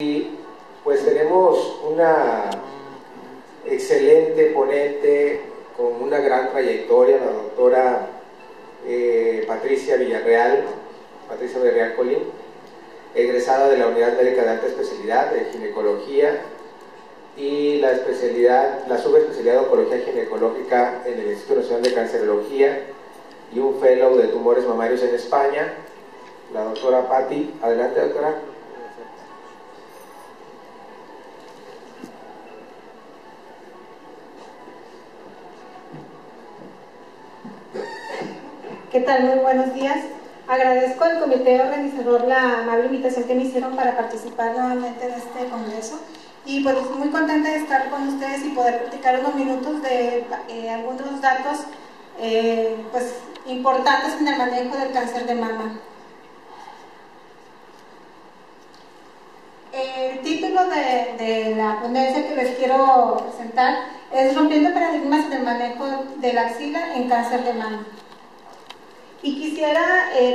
Y pues tenemos una excelente ponente con una gran trayectoria, la doctora Patricia Villarreal Colín, egresada de la Unidad Médica de Alta Especialidad de Ginecología y la subespecialidad de Oncología Ginecológica en el Instituto Nacional de Cancerología y un fellow de tumores mamarios en España. La doctora Patti, adelante doctora. ¿Qué tal? Muy buenos días. Agradezco al comité organizador la amable invitación que me hicieron para participar nuevamente en este congreso y pues muy contenta de estar con ustedes y poder platicar unos minutos de algunos datos pues importantes en el manejo del cáncer de mama. El título de la ponencia que les quiero presentar es Rompiendo paradigmas en el manejo de la axila en cáncer de mama. Y quisiera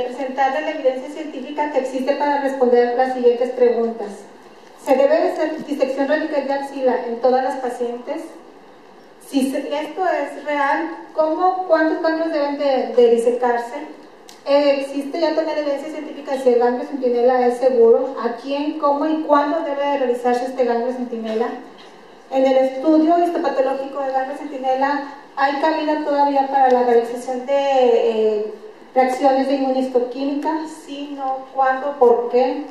presentarles la evidencia científica que existe para responder las siguientes preguntas. ¿Se debe de hacer disección radical de axila en todas las pacientes? Si esto es real, ¿cuántos ganglios deben de disecarse? ¿Existe ya también evidencia científica de si el ganglio centinela es seguro? ¿A quién, cómo y cuándo debe de realizarse este ganglio centinela? En el estudio histopatológico de ganglio centinela, ¿hay cabida todavía para la realización de reacciones de inmunistoquímica? Sí, no, ¿cuándo? ¿Por qué?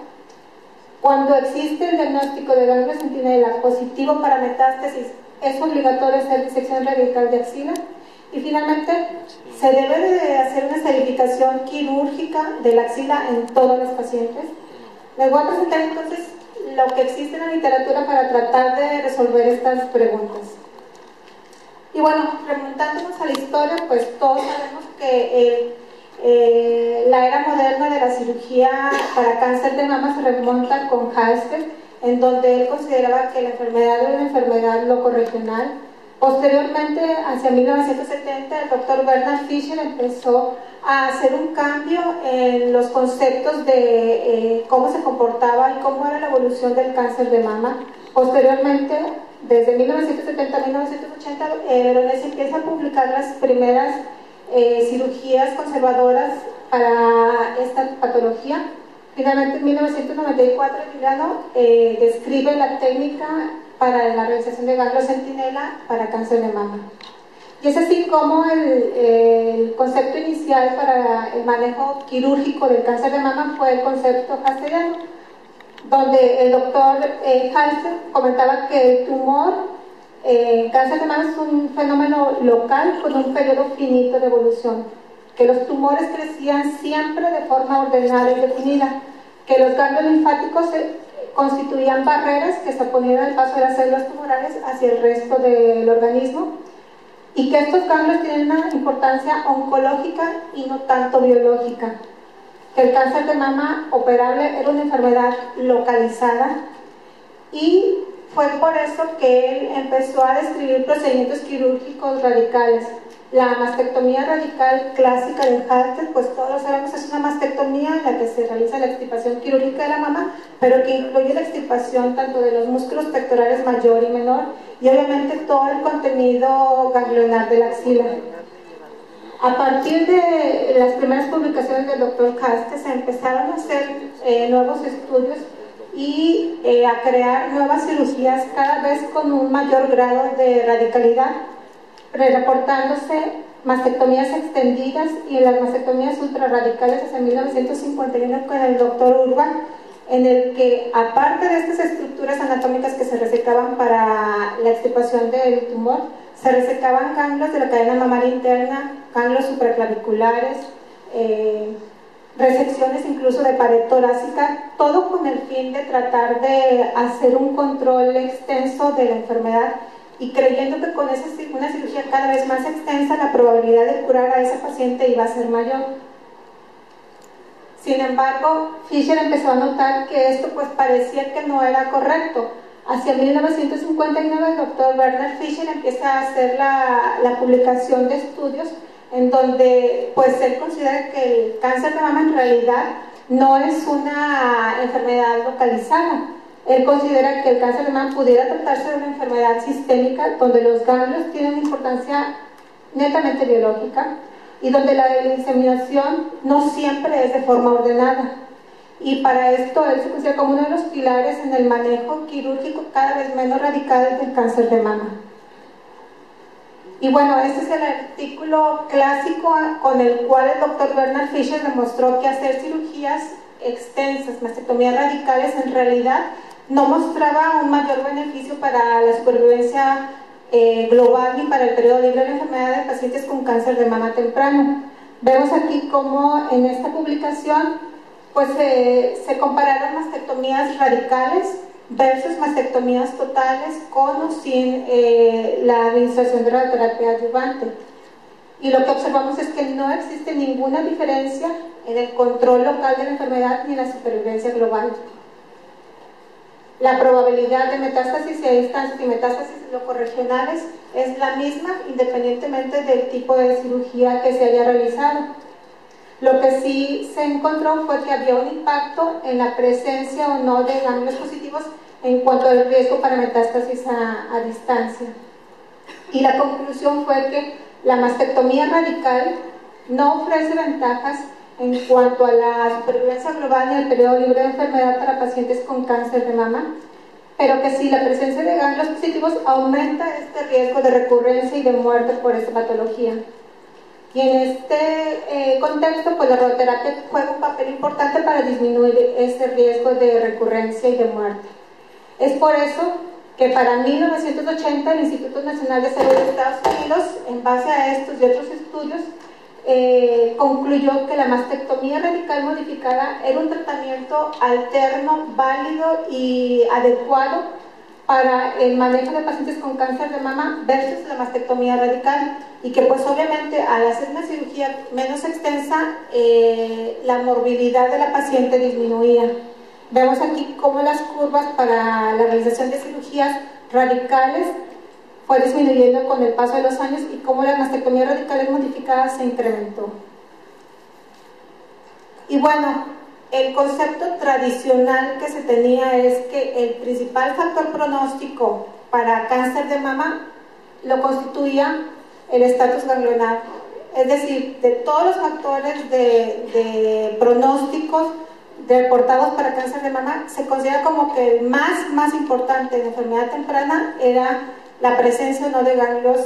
Cuando existe el diagnóstico de ganglio centinela positivo para metástasis, ¿es obligatorio hacer disección radical de axila? Y finalmente, ¿se debe de hacer una esterificación quirúrgica de la axila en todos los pacientes? Les voy a presentar entonces lo que existe en la literatura para tratar de resolver estas preguntas. Y bueno, remontándonos a la historia, pues todos sabemos que la era moderna de la cirugía para cáncer de mama se remonta con Halsted, en donde él consideraba que la enfermedad era una enfermedad locorregional. Posteriormente, hacia 1970, el doctor Bernard Fischer empezó a hacer un cambio en los conceptos de cómo se comportaba y cómo era la evolución del cáncer de mama. Posteriormente, desde 1970 a 1980, donde se empieza a publicar las primeras cirugías conservadoras para esta patología. Finalmente, en 1994, Milano describe la técnica para la realización de ganglio centinela para cáncer de mama. Y es así como el concepto inicial para el manejo quirúrgico del cáncer de mama fue el concepto halstediano, donde el doctor Halsted comentaba que el tumor cáncer de mama es un fenómeno local con un periodo finito de evolución, que los tumores crecían siempre de forma ordenada y definida, que los ganglios linfáticos constituían barreras que se oponían al paso de las células tumorales hacia el resto del organismo y que estos ganglios tienen una importancia oncológica y no tanto biológica, que el cáncer de mama operable era una enfermedad localizada y fue por eso que él empezó a describir procedimientos quirúrgicos radicales. La mastectomía radical clásica de Halsted, pues todos sabemos, es una mastectomía en la que se realiza la extirpación quirúrgica de la mama, pero que incluye la extirpación tanto de los músculos pectorales mayor y menor y obviamente todo el contenido ganglionar de la axila. A partir de las primeras publicaciones del doctor Halsted se empezaron a hacer nuevos estudios y a crear nuevas cirugías cada vez con un mayor grado de radicalidad, reportándose mastectomías extendidas y las mastectomías ultrarradicales hasta 1951 con el doctor Urban, en el que aparte de estas estructuras anatómicas que se resecaban para la extirpación del tumor, se resecaban ganglios de la cadena mamaria interna, ganglios supraclaviculares, resecciones incluso de pared torácica, todo con el fin de tratar de hacer un control extenso de la enfermedad y creyendo que con una cirugía cada vez más extensa la probabilidad de curar a esa paciente iba a ser mayor. Sin embargo, Fischer empezó a notar que esto pues parecía que no era correcto. Hacia 1959 el doctor Bernard Fischer empieza a hacer la publicación de estudios en donde pues él considera que el cáncer de mama en realidad no es una enfermedad localizada. Él considera que el cáncer de mama pudiera tratarse de una enfermedad sistémica donde los ganglios tienen una importancia netamente biológica y donde la diseminación no siempre es de forma ordenada. Y para esto él se considera como uno de los pilares en el manejo quirúrgico cada vez menos radical del cáncer de mama. Y bueno, este es el artículo clásico con el cual el doctor Bernard Fisher demostró que hacer cirugías extensas, mastectomías radicales, en realidad no mostraba un mayor beneficio para la supervivencia global ni para el periodo libre de la enfermedad de pacientes con cáncer de mama temprano. Vemos aquí cómo en esta publicación pues se compararon mastectomías radicales versus mastectomías totales con o sin la administración de radioterapia adyuvante. Y lo que observamos es que no existe ninguna diferencia en el control local de la enfermedad ni en la supervivencia global. La probabilidad de metástasis a distancia y metástasis locorregionales es la misma independientemente del tipo de cirugía que se haya realizado. Lo que sí se encontró fue que había un impacto en la presencia o no de ganglios positivos en cuanto al riesgo para metástasis a distancia. Y la conclusión fue que la mastectomía radical no ofrece ventajas en cuanto a la supervivencia global ni al periodo libre de enfermedad para pacientes con cáncer de mama, pero que sí la presencia de ganglios positivos aumenta este riesgo de recurrencia y de muerte por esta patología. Y en este contexto, pues la radioterapia juega un papel importante para disminuir ese riesgo de recurrencia y de muerte. Es por eso que para 1980 el Instituto Nacional de Salud de Estados Unidos, en base a estos y otros estudios, concluyó que la mastectomía radical modificada era un tratamiento alterno, válido y adecuado para el manejo de pacientes con cáncer de mama versus la mastectomía radical, y que pues obviamente al hacer una cirugía menos extensa la morbilidad de la paciente disminuía. Vemos aquí cómo las curvas para la realización de cirugías radicales fue disminuyendo con el paso de los años y cómo las mastectomías radicales modificadas se incrementó. Y bueno, el concepto tradicional que se tenía es que el principal factor pronóstico para cáncer de mama lo constituía el estatus ganglionar. Es decir, de todos los factores de pronósticos reportados para cáncer de mama, se considera como que el más importante en enfermedad temprana era la presencia o no de ganglios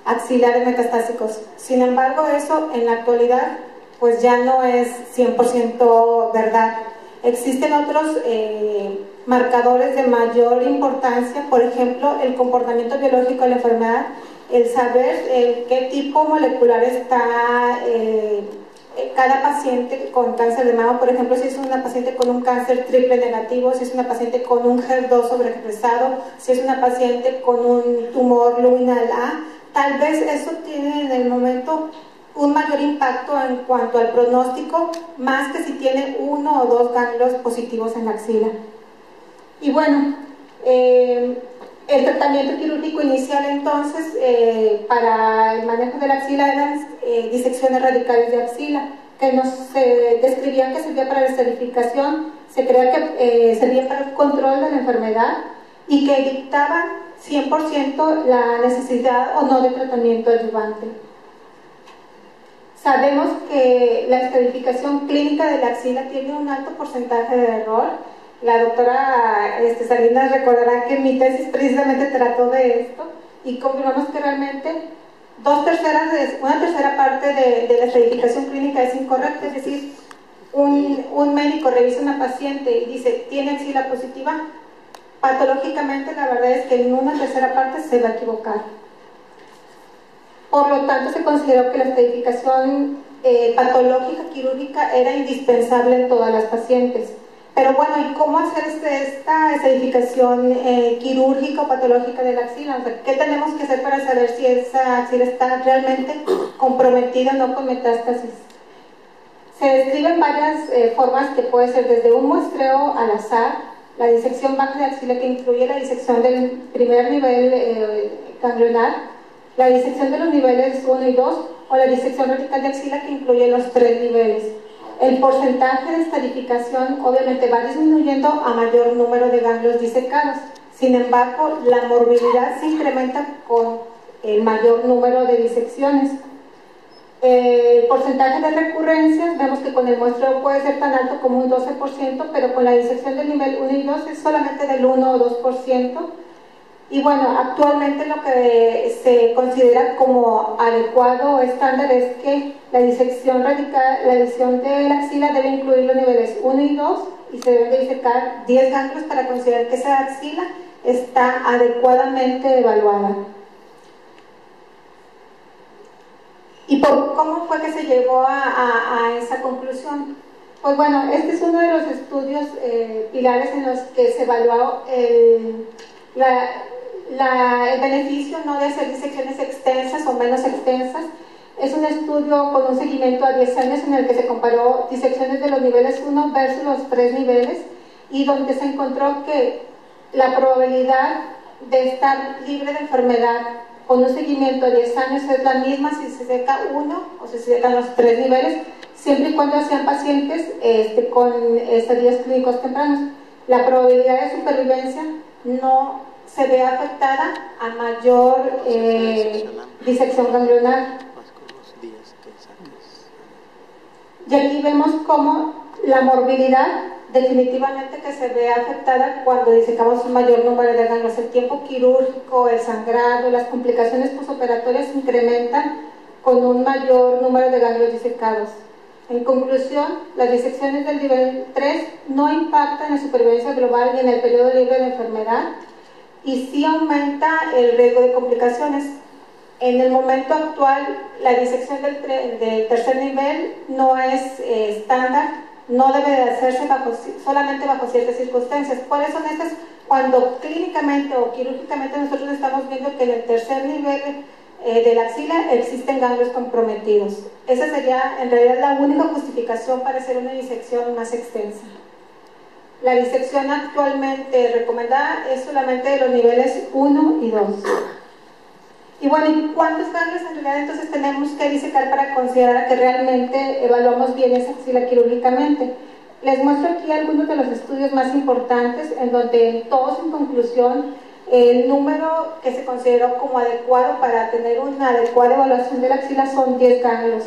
axilares metastásicos. Sin embargo, eso en la actualidad pues ya no es 100% verdad. Existen otros marcadores de mayor importancia, por ejemplo, el comportamiento biológico de la enfermedad, el saber qué tipo molecular está cada paciente con cáncer de mama. Por ejemplo, si es una paciente con un cáncer triple negativo, si es una paciente con un HER2 sobreexpresado, si es una paciente con un tumor luminal A, tal vez eso tiene en el momento un mayor impacto en cuanto al pronóstico, más que si tiene uno o dos ganglios positivos en la axila. Y bueno, el tratamiento quirúrgico inicial entonces para el manejo de la axila eran disecciones radicales de axila, que nos describían que servía para la esterificación, se creía que servía para el control de la enfermedad y que dictaban 100% la necesidad o no de tratamiento adyuvante. Sabemos que la esterificación clínica de la axila tiene un alto porcentaje de error. La doctora Salinas recordará que mi tesis precisamente trató de esto y confirmamos que realmente una tercera parte de la esterificación clínica es incorrecta. Es decir, un médico revisa una paciente y dice tiene axila positiva, patológicamente la verdad es que en una tercera parte se va a equivocar. Por lo tanto, se consideró que la esterificación patológica quirúrgica era indispensable en todas las pacientes. Pero bueno, ¿y cómo hacer esta esterificación quirúrgica o patológica de la axila? O sea, ¿qué tenemos que hacer para saber si esa axila está realmente comprometida o no con metástasis? Se describen varias formas, que puede ser desde un muestreo al azar, la disección baja de axila, que incluye la disección del primer nivel ganglionar, la disección de los niveles 1 y 2, o la disección radical de axila, que incluye los 3 niveles. el porcentaje de estadificación obviamente va disminuyendo a mayor número de ganglios disecados. Sin embargo, la morbilidad se incrementa con el mayor número de disecciones. El porcentaje de recurrencias, vemos que con el muestreo puede ser tan alto como un 12%, pero con la disección del nivel 1 y 2 es solamente del 1 o 2%. Y bueno, actualmente lo que se considera como adecuado o estándar es que la disección radical, la disección de la axila debe incluir los niveles 1 y 2 y se deben de disecar 10 ganglios para considerar que esa axila está adecuadamente evaluada. ¿Y cómo fue que se llegó a esa conclusión? Pues bueno, este es uno de los estudios pilares en los que se evaluó el beneficio no de hacer disecciones extensas o menos extensas. Es un estudio con un seguimiento a 10 años en el que se comparó disecciones de los niveles 1 versus los 3 niveles y donde se encontró que la probabilidad de estar libre de enfermedad con un seguimiento a 10 años es la misma si se seca uno o si se secan los 3 niveles, siempre y cuando sean pacientes con estadios clínicos tempranos. La probabilidad de supervivencia no se ve afectada a mayor disección ganglionar. Y aquí vemos cómo la morbilidad definitivamente que se ve afectada cuando disecamos un mayor número de ganglios. El tiempo quirúrgico, el sangrado, las complicaciones postoperatorias se incrementan con un mayor número de ganglios disecados. En conclusión, las disecciones del nivel 3 no impactan en la supervivencia global y en el periodo libre de enfermedad, y sí aumenta el riesgo de complicaciones. En el momento actual, la disección del tercer nivel no es estándar, no debe de hacerse solamente bajo ciertas circunstancias. ¿Cuáles son estas? Cuando clínicamente o quirúrgicamente nosotros estamos viendo que en el tercer nivel de la axila existen ganglios comprometidos. Esa sería en realidad la única justificación para hacer una disección más extensa. La disección actualmente recomendada es solamente de los niveles 1 y 2. Y bueno, ¿y cuántos ganglios en realidad entonces tenemos que disecar para considerar que realmente evaluamos bien esa axila quirúrgicamente? Les muestro aquí algunos de los estudios más importantes en donde todos en conclusión el número que se consideró como adecuado para tener una adecuada evaluación de la axila son 10 ganglios.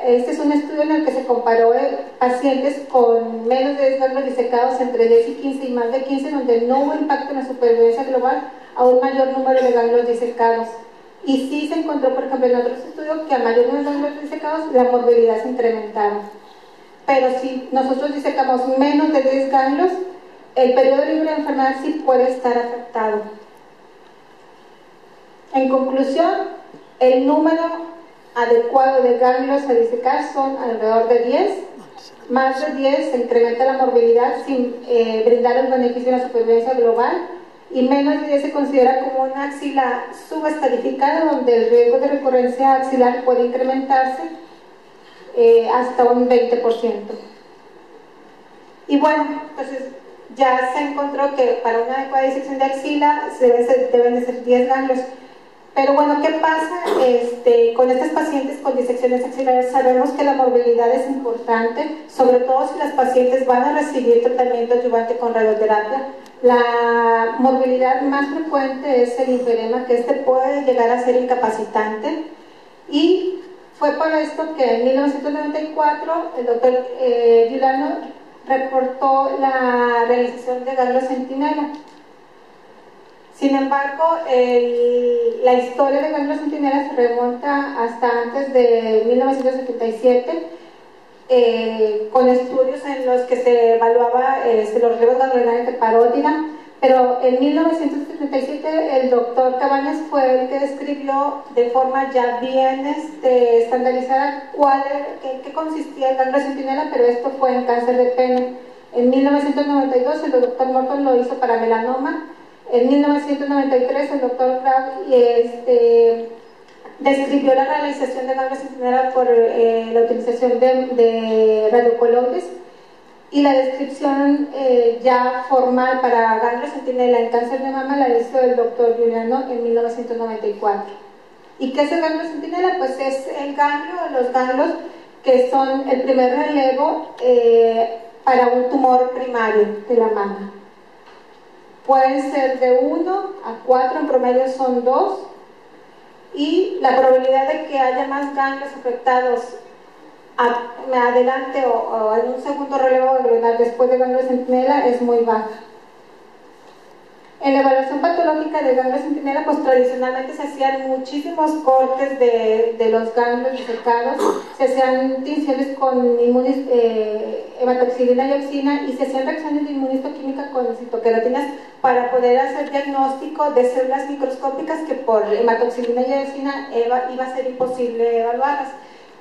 Este es un estudio en el que se comparó pacientes con menos de 10 ganglios disecados entre 10 y 15 y más de 15, donde no hubo impacto en la supervivencia global a un mayor número de ganglios disecados. Y sí se encontró, por ejemplo, en otros estudios que a mayor número de ganglios disecados la morbilidad se incrementaba. Pero si nosotros disecamos menos de 10 ganglios, el periodo libre de enfermedad sí puede estar afectado. En conclusión, el número adecuado de ganglios a disecar son alrededor de 10. Más de 10 se incrementa la morbilidad sin brindar el beneficio de la supervivencia global, y menos de 10 se considera como una axila subestadificada, donde el riesgo de recurrencia axilar puede incrementarse hasta un 20%. Y bueno, entonces ya se encontró que para una adecuada disección de axila deben de ser 10 ganglios. Pero bueno, ¿qué pasa con estos pacientes con disecciones axilares? Sabemos que la morbilidad es importante, sobre todo si las pacientes van a recibir tratamiento adyuvante con radioterapia. La morbilidad más frecuente es el linfoedema, que puede llegar a ser incapacitante, y fue por esto que en 1994 el doctor Giuliano reportó la realización de ganglios centinela. Sin embargo, la historia de ganglios centinela se remonta hasta antes de 1977, con estudios en los que se evaluaba los relevos ganglionares de parótida, pero en 1977 el doctor Cabañas fue el que describió de forma ya bien estandarizada qué consistía el ganglio centinela, pero esto fue en cáncer de pene. En 1992 el doctor Morton lo hizo para melanoma. En 1993 el doctor Kraut describió la realización de ganglios centinela por la utilización de radiocolores, y la descripción ya formal para ganglios centinela en cáncer de mama la hizo el doctor Giuliano en 1994. ¿Y qué es el ganglio centinela? Pues es el ganglio, los ganglios que son el primer relevo para un tumor primario de la mama. Pueden ser de 1 a 4, en promedio son 2, y la probabilidad de que haya más ganglios afectados adelante o en un segundo relevo ganglionar después de ganglio centinela es muy baja. En la evaluación patológica del ganglio centinela, pues tradicionalmente se hacían muchísimos cortes de los ganglios disecados, se hacían tinciones con hematoxilina y oxina, y se hacían reacciones de inmunistoquímica con citoqueratinas para poder hacer diagnóstico de células microscópicas que por hematoxilina y oxina iba a ser imposible evaluarlas.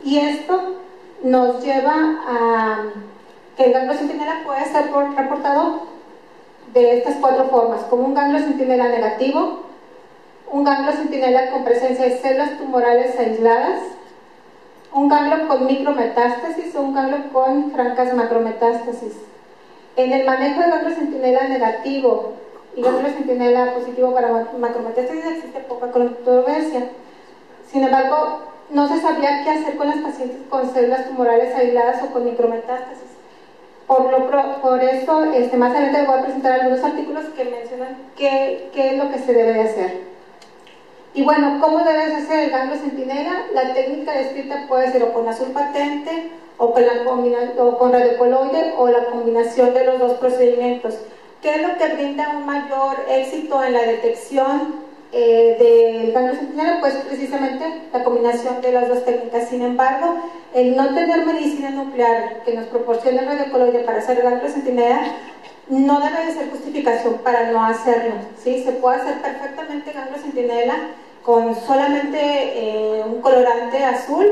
Y esto nos lleva a que el ganglio centinela puede ser reportado de estas 4 formas: como un ganglio centinela negativo, un ganglio centinela con presencia de células tumorales aisladas, un ganglio con micrometástasis o un ganglio con francas macrometástasis. En el manejo de ganglio centinela negativo y ganglio centinela positivo para macrometástasis existe poca controversia. Sin embargo, no se sabía qué hacer con las pacientes con células tumorales aisladas o con micrometástasis. Por eso, más adelante les voy a presentar algunos artículos que mencionan qué es lo que se debe de hacer. Y bueno, ¿cómo debes hacer el ganglio centinela? La técnica descrita puede ser o con azul patente, o con radiocoloide, o la combinación de los dos procedimientos. ¿Qué es lo que brinda un mayor éxito en la detección del ganglio centinela? Pues precisamente la combinación de las dos técnicas. Sin embargo, el no tener medicina nuclear que nos proporcione el radiocoloide para hacer el ganglio centinela no debe de ser justificación para no hacerlo, ¿sí? Se puede hacer perfectamente ganglio centinela con solamente un colorante azul,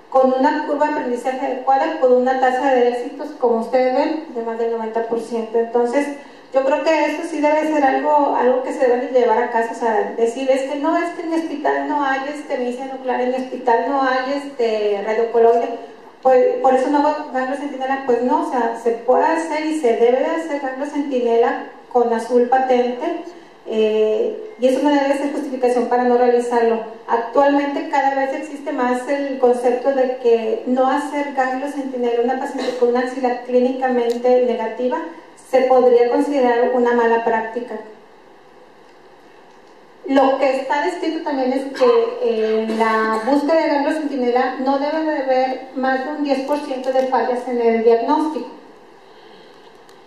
con una curva de aprendizaje adecuada, con una tasa de éxitos, como ustedes ven, de más del 90%. Entonces, yo creo que eso sí debe ser algo que se debe llevar a casa, o sea, decir, es que en mi hospital no hay medicina nuclear, en mi hospital no hay radiocoloide, pues, por eso no hago ganglio centinela. Pues no, o sea, se puede hacer y se debe de hacer ganglio centinela con azul patente, y eso no debe ser justificación para no realizarlo. Actualmente cada vez existe más el concepto de que no hacer ganglio centinela en una paciente con una axila clínicamente negativa se podría considerar una mala práctica. Lo que está descrito también es que en la búsqueda de ganglio centinela no debe de haber más de un 10% de fallas en el diagnóstico.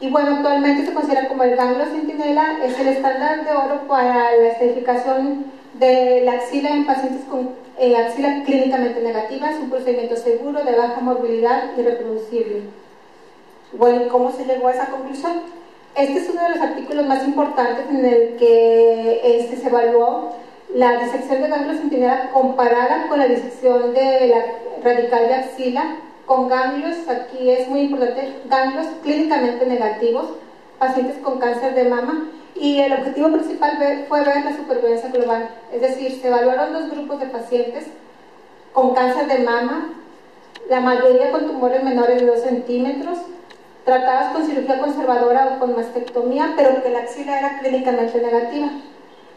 Y bueno, actualmente se considera como el ganglio centinela es el estándar de oro para la estratificación de la axila en pacientes con axila clínicamente negativa. Es un procedimiento seguro, de baja morbilidad y reproducible. Bueno, ¿y cómo se llegó a esa conclusión? Este es uno de los artículos más importantes en el que se evaluó la disección de ganglio centinela comparada con la disección de la radical de axila con ganglios, aquí es muy importante, ganglios clínicamente negativos, pacientes con cáncer de mama, y el objetivo principal fue ver la supervivencia global. Es decir, se evaluaron 2 grupos de pacientes con cáncer de mama, la mayoría con tumores menores de 2 centímetros, tratadas con cirugía conservadora o con mastectomía, pero que la axila era clínicamente negativa.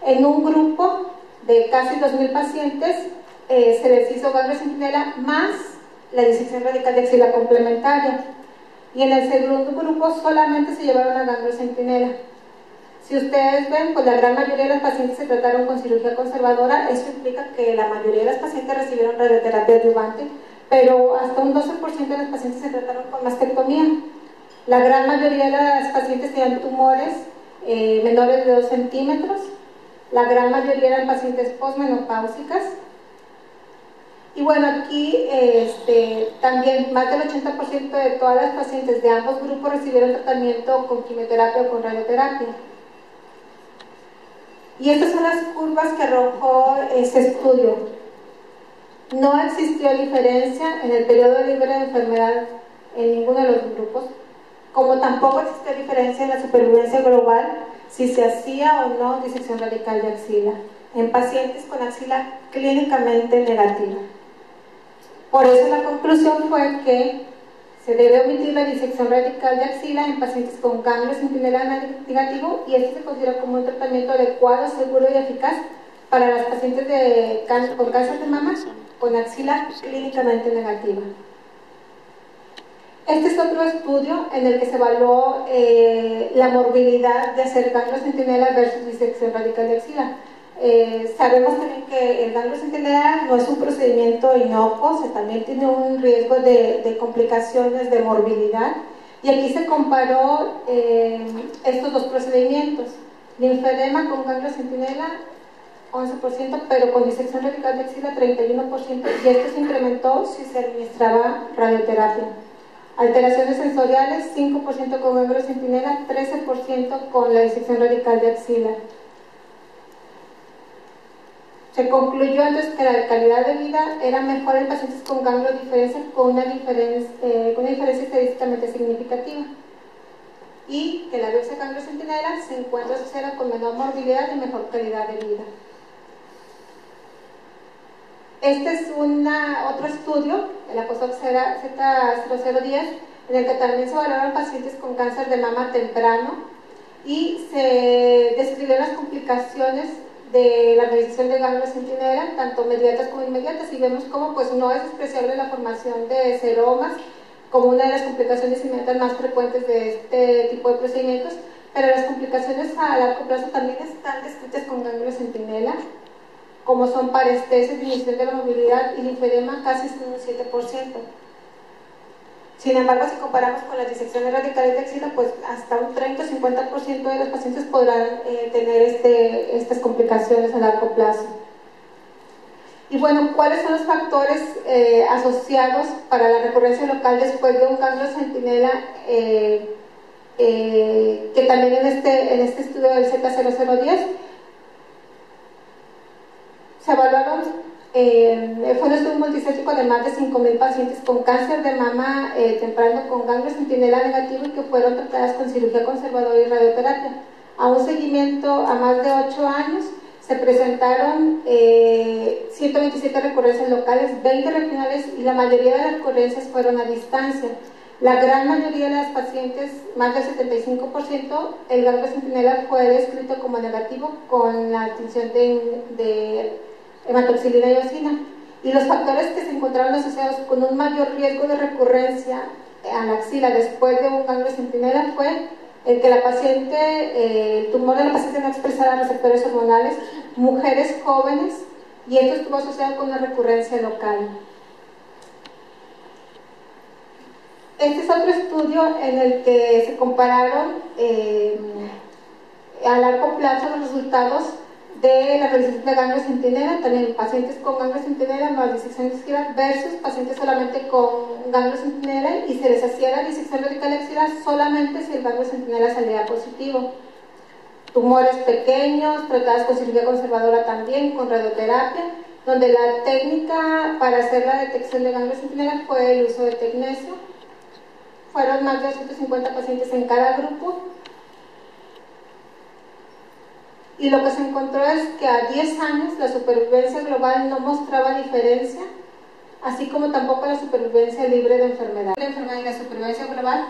En un grupo de casi 2.000 pacientes se les hizo ganglio centinela más la disección radical de axila complementaria, y en el segundo grupo solamente se llevaron a ganglio centinela. Si ustedes ven, pues la gran mayoría de los pacientes se trataron con cirugía conservadora. Eso implica que la mayoría de los pacientes recibieron radioterapia adyuvante, pero hasta un 12% de los pacientes se trataron con mastectomía. La gran mayoría de las pacientes tenían tumores menores de 2 centímetros. La gran mayoría eran pacientes posmenopáusicas. Y bueno, aquí también más del 80% de todas las pacientes de ambos grupos recibieron tratamiento con quimioterapia o con radioterapia. Y estas son las curvas que arrojó ese estudio. No existió diferencia en el periodo libre de enfermedad en ninguno de los grupos, como tampoco existió diferencia en la supervivencia global si se hacía o no disección radical de axila en pacientes con axila clínicamente negativa. Por eso la conclusión fue que se debe omitir la disección radical de axila en pacientes con ganglio centinela negativo, y esto se considera como un tratamiento adecuado, seguro y eficaz para las pacientes con cáncer de mama con axila clínicamente negativa. Este es otro estudio en el que se evaluó la morbilidad de hacer ganglio centinela versus disección radical de axila. Sabemos también que el ganglio centinela no es un procedimiento inocuo, o sea, también tiene un riesgo de complicaciones de morbilidad. Y aquí se comparó estos dos procedimientos: linfedema con ganglio centinela 11%, pero con disección radical de axila 31%, y esto se incrementó si se administraba radioterapia. Alteraciones sensoriales, 5% con ganglio centinela, 13% con la disección radical de axila. Se concluyó entonces que la calidad de vida era mejor en pacientes con ganglio diferencia, con una diferencia estadísticamente significativa, y que la biopsia de ganglio centinela se encuentra asociada con menor morbilidad y mejor calidad de vida. Este es otro estudio, el ACOSOC Z0010, en el que también se evaluaron pacientes con cáncer de mama temprano y se describieron las complicaciones de la realización de ganglio centinela, tanto mediatas como inmediatas, y vemos cómo pues, no es despreciable la formación de seromas como una de las complicaciones inmediatas más frecuentes de este tipo de procedimientos, pero las complicaciones a largo plazo también están descritas con ganglio centinela, como son parestesis, disminución de la movilidad y linfedema casi un 7%. Sin embargo, si comparamos con las disecciones radicales de axila, pues hasta un 30 o 50% de los pacientes podrán tener estas complicaciones a largo plazo. Y bueno, ¿cuáles son los factores asociados para la recurrencia local después de un ganglio centinela? Que también en este estudio del Z0010 se evaluaron, fue un estudio multicéntrico de más de 5,000 pacientes con cáncer de mama temprano con ganglio centinela negativo y que fueron tratadas con cirugía conservadora y radioterapia. A un seguimiento a más de 8 años se presentaron 127 recurrencias locales, 20 regionales, y la mayoría de las recurrencias fueron a distancia. La gran mayoría de las pacientes, más del 75%, el ganglio centinela fue descrito como negativo con la tinción de hematoxilina y eosina. Y los factores que se encontraron asociados con un mayor riesgo de recurrencia a la axila después de un ganglio centinela fue el que el tumor de la paciente no expresara receptores hormonales, mujeres jóvenes, y esto estuvo asociado con una recurrencia local. Este es otro estudio en el que se compararon a largo plazo los resultados de la realización de ganglio centinela, también pacientes con ganglio centinela más disección de axila versus pacientes solamente con ganglio centinela, y se les hacía la disección radical de axila solamente si el ganglio centinela salía positivo. Tumores pequeños, tratadas con cirugía conservadora también, con radioterapia, donde la técnica para hacer la detección de ganglio centinela fue el uso de tecnesio. Fueron más de 250 pacientes en cada grupo. Y lo que se encontró es que a 10 años la supervivencia global no mostraba diferencia, así como tampoco la supervivencia libre de enfermedad. La enfermedad y la supervivencia global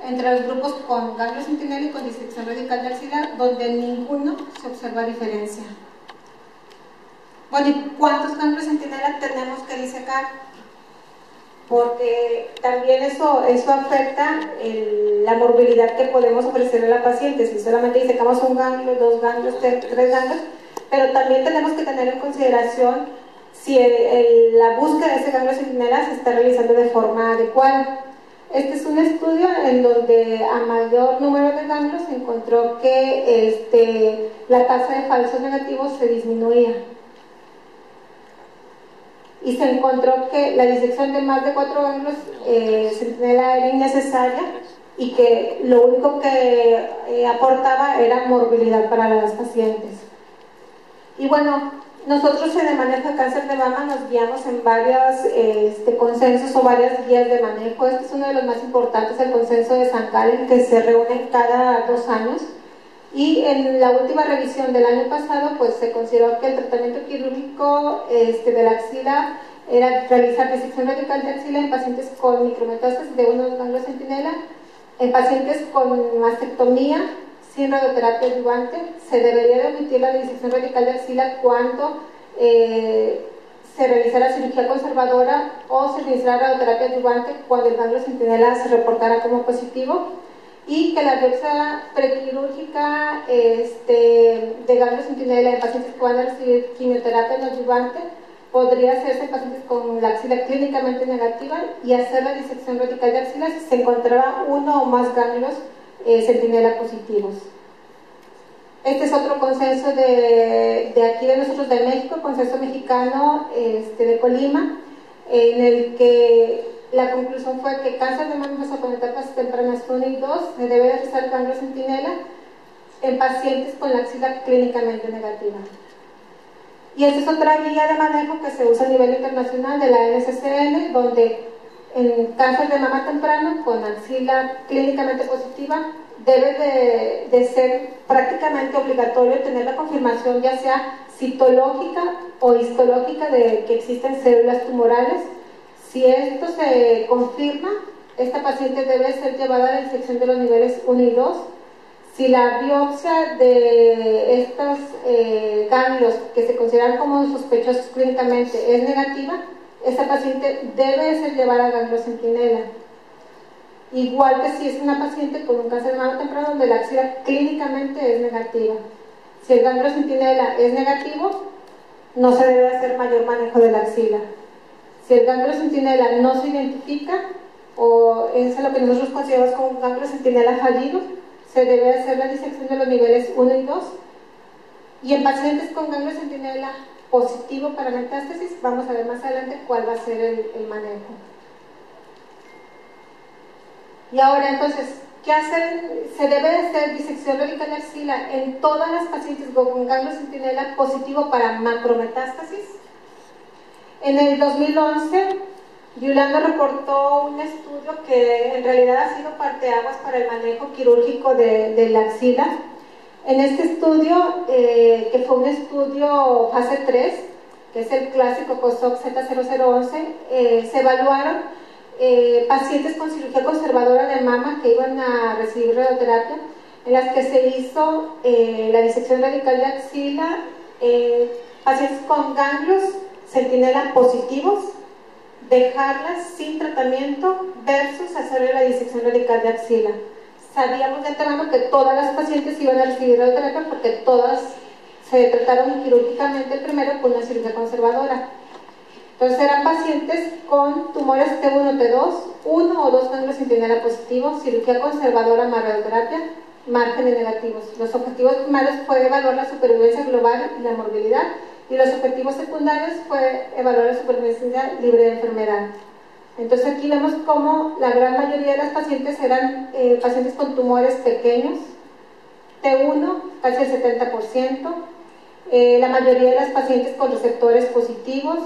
entre los grupos con ganglio centinela y con disección radical de axila, donde ninguno se observa diferencia. Bueno, ¿y cuántos ganglios centinela tenemos que disecar? Porque también eso afecta la morbilidad que podemos ofrecerle a la paciente. Si solamente disecamos un ganglio, 2 ganglios, 3 ganglios, pero también tenemos que tener en consideración si la búsqueda de ese ganglio centinela se está realizando de forma adecuada. Este es un estudio en donde a mayor número de ganglios se encontró que la tasa de falsos negativos se disminuía. Y se encontró que la disección de más de 4 ganglios centinela era innecesaria y que lo único que aportaba era morbilidad para las pacientes. Y bueno, nosotros en el manejo de cáncer de mama nos guiamos en varios consensos o varias guías de manejo. Este es uno de los más importantes, el consenso de San Galen, que se reúne cada 2 años. Y en la última revisión del año pasado, pues se consideró que el tratamiento quirúrgico de la axila era realizar disección radical de axila en pacientes con micrometástasis de unos ganglios centinela, en pacientes con mastectomía sin radioterapia adyuvante. Se debería de omitir la disección radical de axila cuando se realizara cirugía conservadora o se administrara radioterapia adyuvante cuando el ganglio centinela se reportara como positivo, y que la biopsia prequirúrgica de ganglio centinela en pacientes que van a recibir quimioterapia no adyuvante podría hacerse en pacientes con la axila clínicamente negativa y hacer la disección radical de axila si se encontraba uno o más ganglios centinela positivos. Este es otro consenso de aquí de nosotros de México, consenso mexicano de Colima, en el que la conclusión fue que cáncer de mama con etapas tempranas 1 y 2 se debe realizar ganglio centinela en pacientes con la axila clínicamente negativa. Y esta es otra guía de manejo que se usa a nivel internacional de la NCCN, donde en cáncer de mama temprano con axila clínicamente positiva debe de ser prácticamente obligatorio tener la confirmación ya sea citológica o histológica de que existen células tumorales. Si esto se confirma, esta paciente debe ser llevada a la disección de los niveles 1 y 2. Si la biopsia de estos ganglios que se consideran como sospechosos clínicamente es negativa, esta paciente debe ser llevada a ganglio centinela. Igual que si es una paciente con un cáncer de mama temprano donde la axila clínicamente es negativa. Si el ganglio centinela es negativo, no se debe hacer mayor manejo de la axila. Si el ganglio centinela no se identifica, o es lo que nosotros consideramos como un ganglio centinela fallido, se debe hacer la disección de los niveles 1 y 2. Y en pacientes con ganglio centinela positivo para metástasis, vamos a ver más adelante cuál va a ser el manejo. Y ahora entonces, ¿qué hacer? Se debe hacer disección radical de axila en todas las pacientes con ganglio centinela positivo para macrometástasis. En el 2011, Yulanda reportó un estudio que en realidad ha sido parteaguas para el manejo quirúrgico de la axila. En este estudio, que fue un estudio fase 3, que es el clásico COSOC Z0011, se evaluaron pacientes con cirugía conservadora de mama que iban a recibir radioterapia, en las que se hizo la disección radical de axila, pacientes con ganglios centinela positivos, dejarlas sin tratamiento versus hacerle la disección radical de axila. Sabíamos de antemano que todas las pacientes iban a recibir radioterapia porque todas se trataron quirúrgicamente primero con una cirugía conservadora. Entonces eran pacientes con tumores T1, T2, 1 o 2 ganglios centinela positivos, cirugía conservadora más radioterapia, márgenes negativos. Los objetivos primarios fue evaluar la supervivencia global y la morbilidad, y los objetivos secundarios fue evaluar la supervivencia libre de enfermedad. Entonces aquí vemos cómo la gran mayoría de las pacientes eran pacientes con tumores pequeños, T1 casi el 70%, la mayoría de las pacientes con receptores positivos,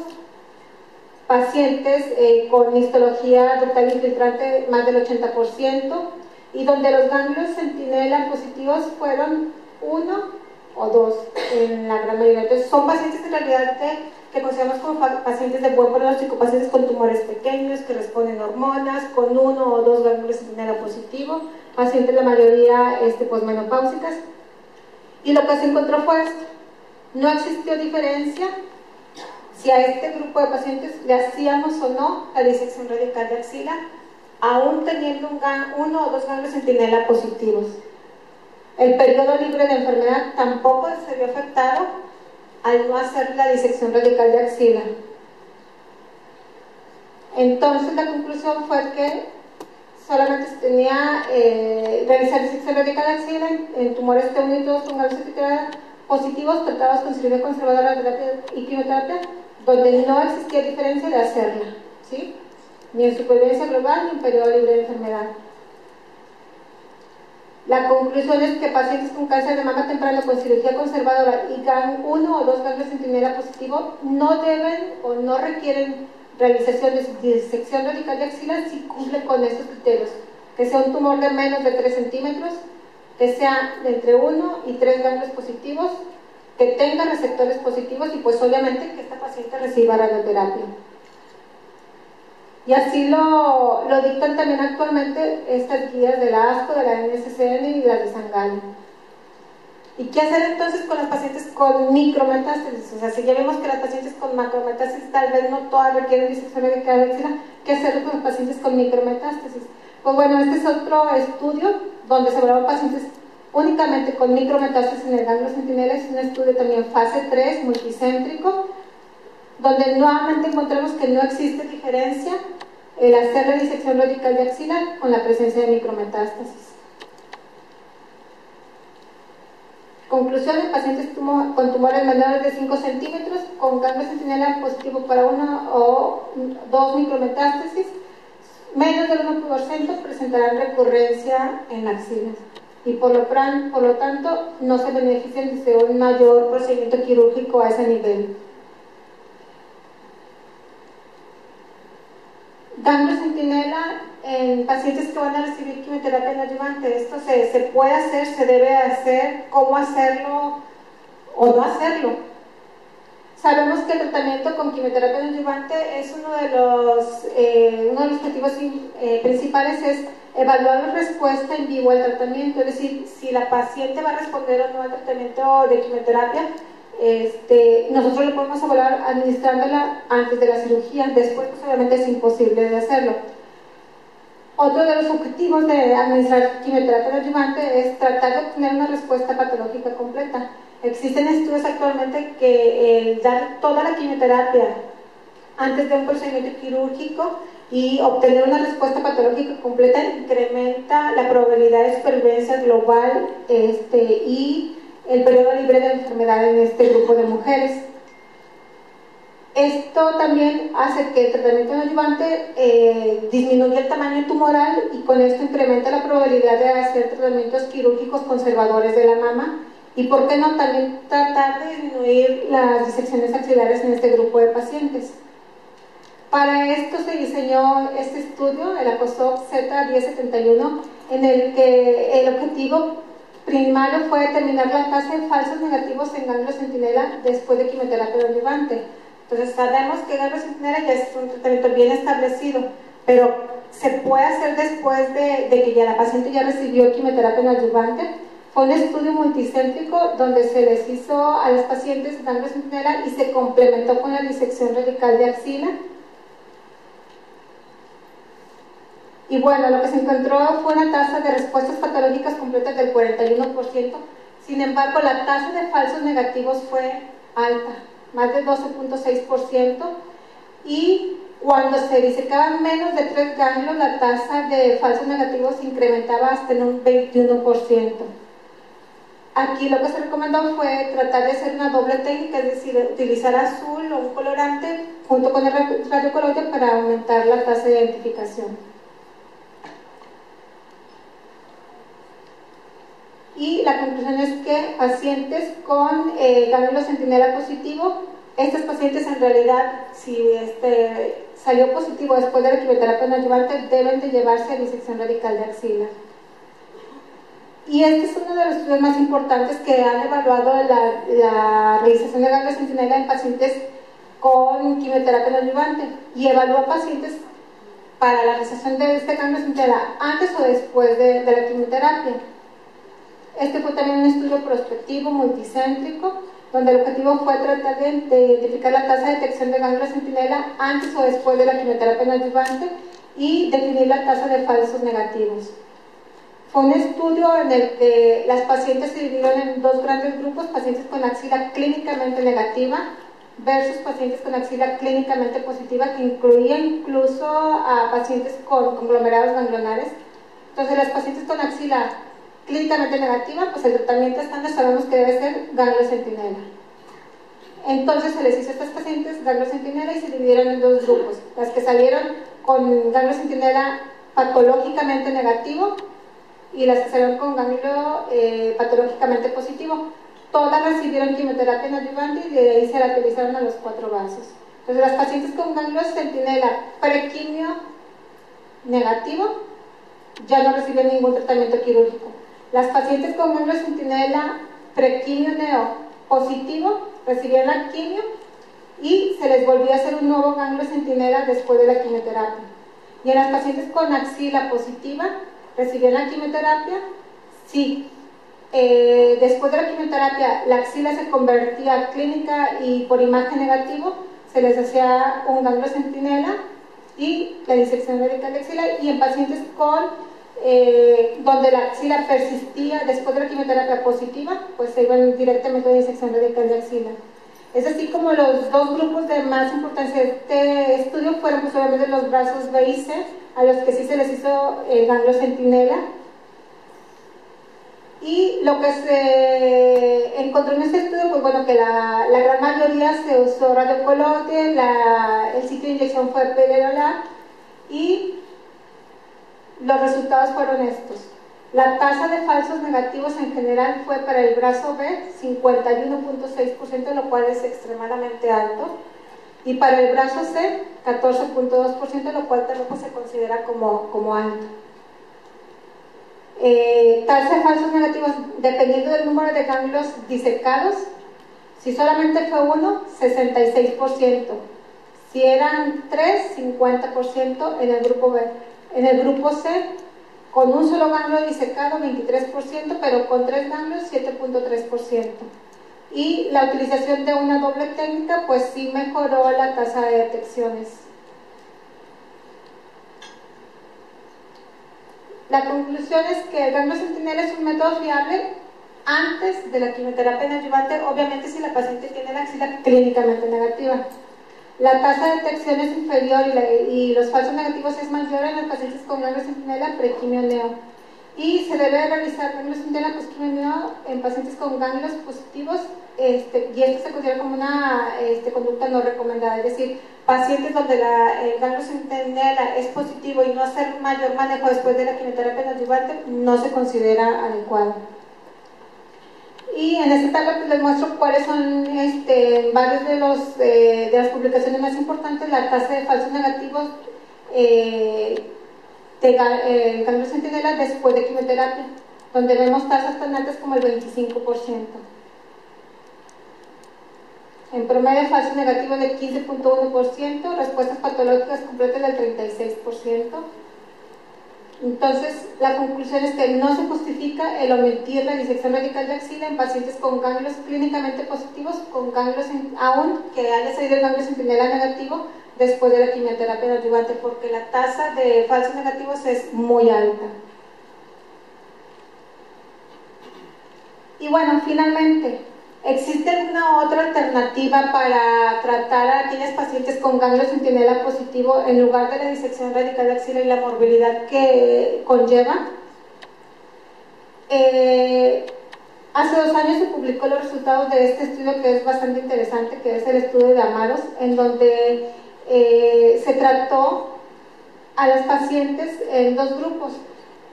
pacientes con histología ductal infiltrante más del 80%, y donde los ganglios centinela positivos fueron 1 o 2 en la gran mayoría. Entonces son pacientes en realidad que consideramos como pacientes de buen pronóstico, pacientes con tumores pequeños que responden a hormonas, con 1 o 2 ganglios centinela positivo, pacientes la mayoría posmenopáusicas. Y lo que se encontró fue esto: no existió diferencia si a este grupo de pacientes le hacíamos o no la disección radical de axila, aún teniendo 1 o 2 ganglios centinela positivos. El periodo libre de enfermedad tampoco se vio afectado al no hacer la disección radical de axila. Entonces la conclusión fue que solamente se tenía realizar disección radical de axila en tumores T1 y T2 con ganglios centinela positivos tratados con cirugía conservadora, radioterapia y quimioterapia, donde no existía diferencia de hacerla, ¿sí? Ni en supervivencia global ni en periodo libre de enfermedad. La conclusión es que pacientes con cáncer de mama temprano con cirugía conservadora y 1 o 2 ganglios centinela positivo no deben o no requieren realización de disección radical de axila si cumplen con estos criterios: que sea un tumor de menos de 3 centímetros, que sea de entre 1 y 3 ganglios positivos, que tenga receptores positivos y pues obviamente que esta paciente reciba radioterapia. Y así lo dictan también actualmente estas guías de la ASCO, de la NCCN y las de Sangano. ¿Y qué hacer entonces con las pacientes con micrometástasis? O sea, si ya vemos que las pacientes con macrometástasis tal vez no todas requieren disección radical de axila, ¿qué hacer con las pacientes con micrometástasis? Pues bueno, este es otro estudio donde se evaluaron pacientes únicamente con micrometástasis en el ganglio centinela. Es un estudio también fase 3, multicéntrico, donde nuevamente encontramos que no existe diferencia el hacer la disección radical de axila con la presencia de micrometástasis. Conclusión: en pacientes con tumores menores de 5 centímetros con ganglio centinela positivo para 1 o 2 micrometástasis, menos del 1% presentarán recurrencia en axilas y por lo tanto no se benefician de un mayor procedimiento quirúrgico a ese nivel. Ganglio centinela en pacientes que van a recibir quimioterapia neoadyuvante. Esto se puede hacer, se debe hacer, cómo hacerlo o no hacerlo. Sabemos que el tratamiento con quimioterapia neoadyuvante es uno de los objetivos principales es evaluar la respuesta en vivo al tratamiento, es decir, si la paciente va a responder o no al tratamiento de quimioterapia. Nosotros lo podemos evaluar administrándola antes de la cirugía, después pues obviamente es imposible de hacerlo. Otro de los objetivos de administrar quimioterapia neoadyuvante es tratar de obtener una respuesta patológica completa. Existen estudios actualmente que dar toda la quimioterapia antes de un procedimiento quirúrgico y obtener una respuesta patológica completa incrementa la probabilidad de supervivencia global y el periodo libre de enfermedad en este grupo de mujeres. Esto también hace que el tratamiento neoadyuvante disminuya el tamaño tumoral y con esto incrementa la probabilidad de hacer tratamientos quirúrgicos conservadores de la mama y, por qué no, también tratar de disminuir las disecciones axilares en este grupo de pacientes. Para esto se diseñó este estudio, el ACOSOC Z1071, en el que el objetivo primario fue determinar la tasa de falsos negativos en ganglio centinela después de quimioterapia neoadyuvante. Entonces sabemos que ganglio centinela ya es un tratamiento bien establecido, pero se puede hacer después de que ya la paciente ya recibió quimioterapia neoadyuvante. Fue un estudio multicéntrico donde se les hizo a las pacientes ganglio centinela y se complementó con la disección radical de axila. Y bueno, lo que se encontró fue una tasa de respuestas patológicas completas del 41%. Sin embargo, la tasa de falsos negativos fue alta, más de 12.6%. Y cuando se disecaban menos de 3 ganglios, la tasa de falsos negativos se incrementaba hasta en un 21%. Aquí lo que se recomendó fue tratar de hacer una doble técnica, es decir, utilizar azul o un colorante junto con el radiocoloide para aumentar la tasa de identificación. Y la conclusión es que pacientes con ganglio centinela positivo, estas pacientes en realidad, si salió positivo después de la quimioterapia neoadyuvante, deben de llevarse a disección radical de axila. Y este es uno de los estudios más importantes que han evaluado la realización de ganglio centinela en pacientes con quimioterapia neoadyuvante y evalúa pacientes para la realización de este ganglio centinela antes o después de la quimioterapia. Este fue también un estudio prospectivo multicéntrico, donde el objetivo fue tratar de identificar la tasa de detección de ganglio centinela antes o después de la quimioterapia neoadyuvante y definir la tasa de falsos negativos. Fue un estudio en el que las pacientes se dividieron en 2 grandes grupos: pacientes con axila clínicamente negativa versus pacientes con axila clínicamente positiva, que incluía incluso a pacientes con conglomerados ganglionares. Entonces, las pacientes con axila clínicamente negativa, pues el tratamiento estándar sabemos que debe ser ganglio centinela. Entonces se les hizo a estas pacientes ganglio centinela y se dividieron en 2 grupos: las que salieron con ganglio centinela patológicamente negativo y las que salieron con ganglio patológicamente positivo. Todas recibieron quimioterapia neoadyuvante y de ahí se la utilizaron a los 4 vasos. Entonces, las pacientes con ganglio centinela prequimio negativo ya no recibían ningún tratamiento quirúrgico. Las pacientes con ganglio centinela prequimio neo positivo recibían la quimio y se les volvía a hacer un nuevo ganglio centinela después de la quimioterapia. Y en las pacientes con axila positiva recibían la quimioterapia, sí, después de la quimioterapia la axila se convertía clínica y por imagen negativo, se les hacía un ganglio centinela y la disección radical de axila, y en pacientes donde la axila persistía después de la quimioterapia positiva, pues se iban directamente a la disección radical de axila. Es así como los dos grupos de más importancia de este estudio fueron pues obviamente los brazos B y C, a los que sí se les hizo el ganglio centinela. Y lo que se encontró en este estudio, pues bueno, que la gran mayoría se usó radiocoloide, el sitio de inyección fue Pelerolar, y los resultados fueron estos. La tasa de falsos negativos en general fue para el brazo B 51.6%, lo cual es extremadamente alto, y para el brazo C 14.2%, lo cual tampoco se considera como alto. Tasa de falsos negativos dependiendo del número de ganglios disecados. Si solamente fue uno, 66%. Si eran 3, 50% en el grupo B. En el grupo C, con un solo ganglio disecado, 23%, pero con 3 ganglios, 7.3%. Y la utilización de una doble técnica, pues sí mejoró la tasa de detecciones. La conclusión es que el ganglio centinela es un método fiable antes de la quimioterapia neoadyuvante, obviamente si la paciente tiene la axila clínicamente negativa. La tasa de detección es inferior y los falsos negativos es mayor en los pacientes con ganglio centinela prequimio neo. Y se debe realizar ganglio centinela postquimio neo en pacientes con ganglios positivos, y esto se considera como una conducta no recomendada, es decir, pacientes donde el ganglio centinela es positivo y no hacer mayor manejo después de la quimioterapia neoadyuvante no se considera adecuado. Y en esta tabla pues les muestro cuáles son varios de las publicaciones más importantes. La tasa de falsos negativos de ganglio centinela después de quimioterapia, donde vemos tasas tan altas como el 25%. En promedio, falsos negativos del 15.1%, respuestas patológicas completas del 36%. Entonces, la conclusión es que no se justifica el omitir la disección radical de axila en pacientes con ganglios clínicamente positivos, con ganglios aún que haya salido el ganglio centinela negativo después de la quimioterapia neoadyuvante, porque la tasa de falsos negativos es muy alta. Y bueno, finalmente, ¿existe alguna otra alternativa para tratar a aquellos pacientes con ganglio centinela positivo en lugar de la disección radical de axila y la morbilidad que conlleva? Hace 2 años se publicó los resultados de este estudio que es bastante interesante, que es el estudio de Amaros, en donde se trató a las pacientes en 2 grupos.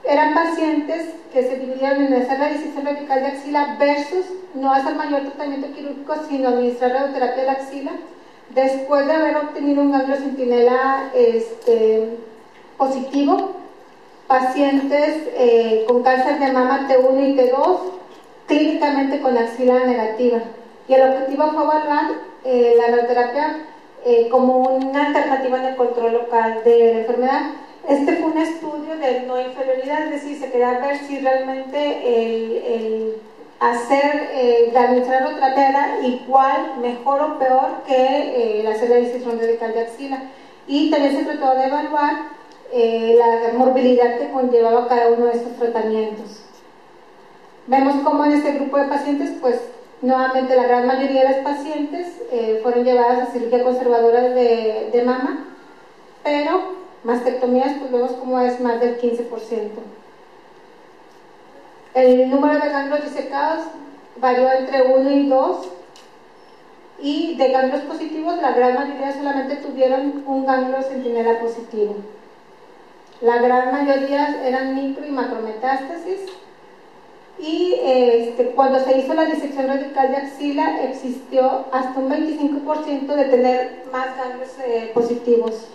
Eran pacientes que se dividieron en hacer la disección radical de axila versus no hacer mayor tratamiento quirúrgico, sino administrar radioterapia de la axila después de haber obtenido un ganglio centinela positivo. Pacientes con cáncer de mama T1 y T2, clínicamente con axila negativa. Y el objetivo fue evaluar la radioterapia como una alternativa en el control local de la enfermedad. Este fue un estudio de no inferioridad, es decir, se quería ver si realmente el administrar radioterapia era igual, mejor o peor que el hacer la disección radical de axila. Y también se trató de evaluar la morbilidad que conllevaba cada uno de estos tratamientos. Vemos cómo en este grupo de pacientes, pues nuevamente la gran mayoría de las pacientes fueron llevadas a cirugía conservadora de mama, pero mastectomías, pues vemos cómo es más del 15%. El número de ganglios disecados varió entre 1 y 2, y de ganglios positivos la gran mayoría solamente tuvieron un ganglio centinela positivo. La gran mayoría eran micro y macrometástasis, y cuando se hizo la disección radical de axila existió hasta un 25% de tener más ganglios positivos.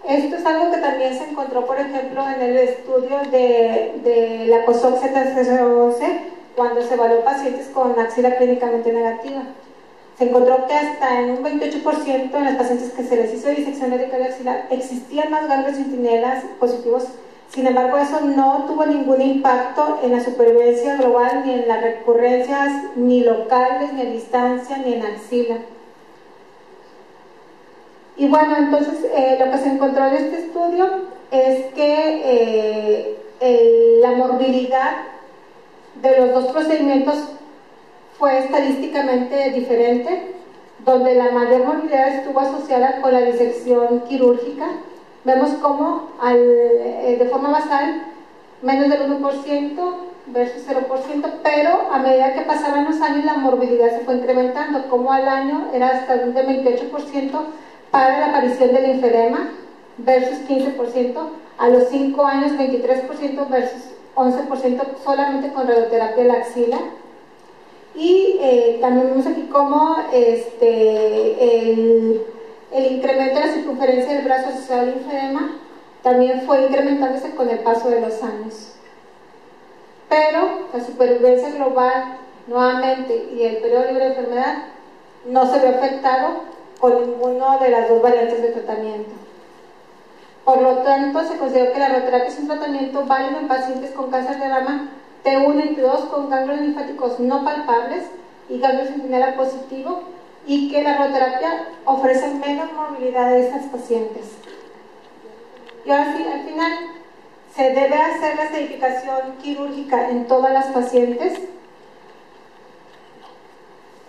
Esto es algo que también se encontró, por ejemplo, en el estudio de la COSOC 7011, cuando se evaluó pacientes con axila clínicamente negativa. Se encontró que hasta en un 28% en los pacientes que se les hizo disección radical de axila existían más ganglios centinelas positivos Sin embargo, eso no tuvo ningún impacto en la supervivencia global, ni en las recurrencias, ni locales, ni a distancia, ni en axila. Y bueno, entonces lo que se encontró en este estudio es que la morbilidad de los dos procedimientos fue estadísticamente diferente, donde la mayor morbilidad estuvo asociada con la disección quirúrgica. Vemos cómo de forma basal menos del 1% versus 0%, pero a medida que pasaban los años la morbilidad se fue incrementando, como al año era hasta un 28% para la aparición del linfedema versus 15%, a los 5 años 23% versus 11% solamente con radioterapia de la axila. Y también vemos aquí cómo el incremento de la circunferencia del brazo asociado al linfedema también fue incrementándose con el paso de los años. Pero la supervivencia global, nuevamente, y el periodo libre de enfermedad no se vio afectado con ninguna de las dos variantes de tratamiento. Por lo tanto, se consideró que la radioterapia es un tratamiento válido en pacientes con cáncer de mama T1 y T2 con ganglios linfáticos no palpables y ganglios centinela positivo, y que la radioterapia ofrece menos morbilidad de estas pacientes. Y ahora sí, al final, se debe hacer la esterificación quirúrgica en todas las pacientes.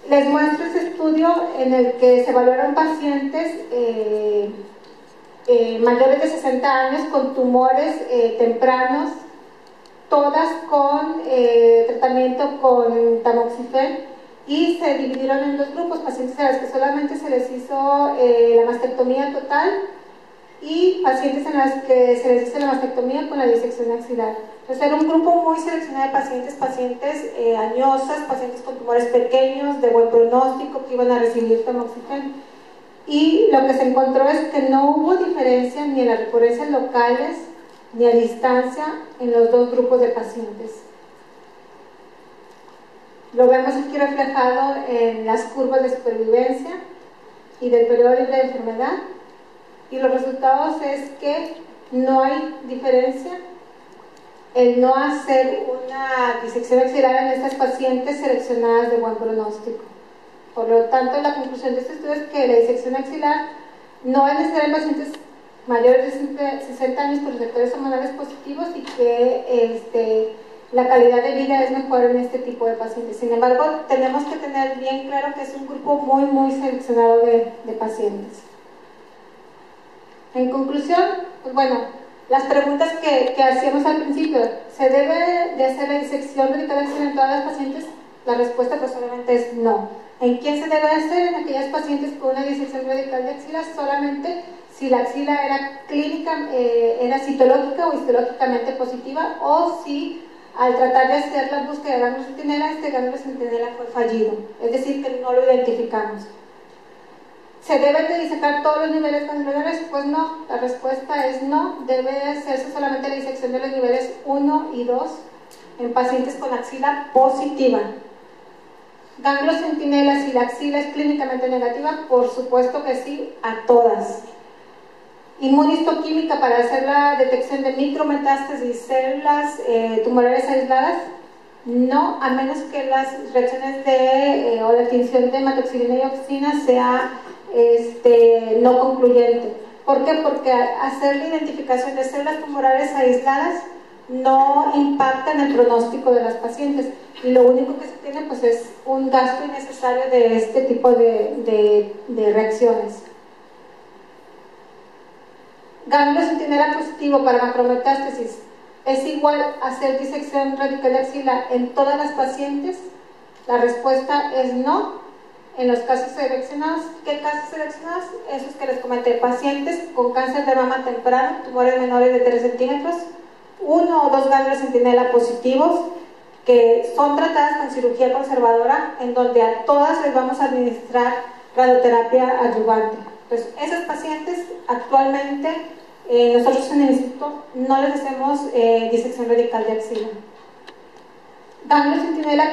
Les muestro este estudio en el que se evaluaron pacientes mayores de 60 años con tumores tempranos, todas con tratamiento con tamoxifeno, y se dividieron en dos grupos: pacientes a los que solamente se les hizo la mastectomía total y pacientes en las que se les hizo la mastectomía con la disección axilar. Entonces era un grupo muy seleccionado de pacientes añosas, pacientes con tumores pequeños, de buen pronóstico, que iban a recibir tamoxifeno. Y lo que se encontró es que no hubo diferencia ni en las recurrencias locales ni a distancia en los dos grupos de pacientes. Lo vemos aquí reflejado en las curvas de supervivencia y del periodo libre de enfermedad, y los resultados es que no hay diferencia el no hacer una disección axilar en estas pacientes seleccionadas de buen pronóstico. Por lo tanto, la conclusión de este estudio es que la disección axilar no es necesaria en pacientes mayores de 60 años con receptores hormonales positivos, y que la calidad de vida es mejor en este tipo de pacientes. Sin embargo, tenemos que tener bien claro que es un grupo muy seleccionado de pacientes. En conclusión, pues bueno, las preguntas que hacíamos al principio: ¿se debe de hacer la disección radical axilar en todas las pacientes? La respuesta pues obviamente es no. ¿En quién se debe hacer? En aquellas pacientes con una disección radical de axila solamente si la axila era clínica, era citológica o histológicamente positiva, o si al tratar de hacer la búsqueda de ganglio centinela, este ganglio centinela fue fallido, es decir, que no lo identificamos. ¿Se deben de disecar todos los niveles ganglionares? Pues no, la respuesta es no. Debe hacerse solamente la disección de los niveles 1 y 2 en pacientes con axila positiva. Ganglios centinela, si la axila es clínicamente negativa, por supuesto que sí, a todas. Inmunistoquímica para hacer la detección de micrometástasis, células tumorales aisladas, no, a menos que las reacciones o la extinción de hematoxilina y oxina sea no concluyente. ¿Por qué? Porque hacer la identificación de células tumorales aisladas no impacta en el pronóstico de las pacientes, y lo único que se tiene pues es un gasto innecesario de este tipo de reacciones. Ganglio centinela positivo para macrometástasis, ¿es igual a hacer disección radical de axila en todas las pacientes? La respuesta es no. En los casos seleccionados, ¿qué casos seleccionados? Esos que les comenté: pacientes con cáncer de mama temprano, tumores menores de 3 centímetros, 1 o 2 ganglios centinela positivos, que son tratadas con cirugía conservadora, en donde a todas les vamos a administrar radioterapia adyuvante. Entonces, esos pacientes actualmente nosotros en el instituto no les hacemos disección radical de axila. Ganglio centinela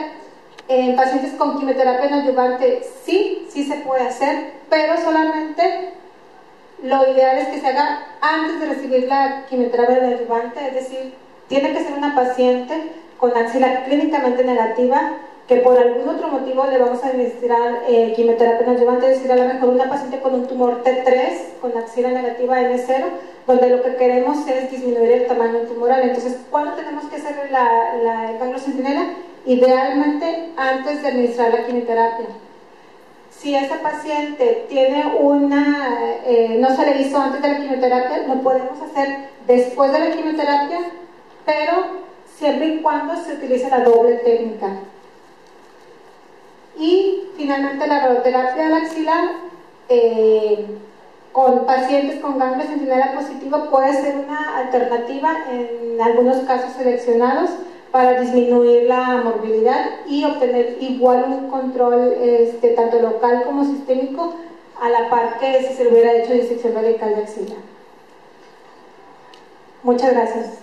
en pacientes con quimioterapia no adyuvante sí se puede hacer, pero solamente lo ideal es que se haga antes de recibir la quimioterapia neoadyuvante, es decir, tiene que ser una paciente con axila clínicamente negativa, que por algún otro motivo le vamos a administrar quimioterapia neoadyuvante, es decir, a lo mejor una paciente con un tumor T3, con axila negativa N0, donde lo que queremos es disminuir el tamaño tumoral. Entonces, ¿cuándo tenemos que hacer el ganglio centinela? Idealmente antes de administrar la quimioterapia. Si esa paciente tiene no se le hizo antes de la quimioterapia, lo podemos hacer después de la quimioterapia, pero siempre y cuando se utilice la doble técnica. Y finalmente la radioterapia del axilar con pacientes con ganglio centinela positivo puede ser una alternativa en algunos casos seleccionados para disminuir la morbilidad y obtener igual un control tanto local como sistémico, a la par que si se le hubiera hecho disección radical de axila. Muchas gracias.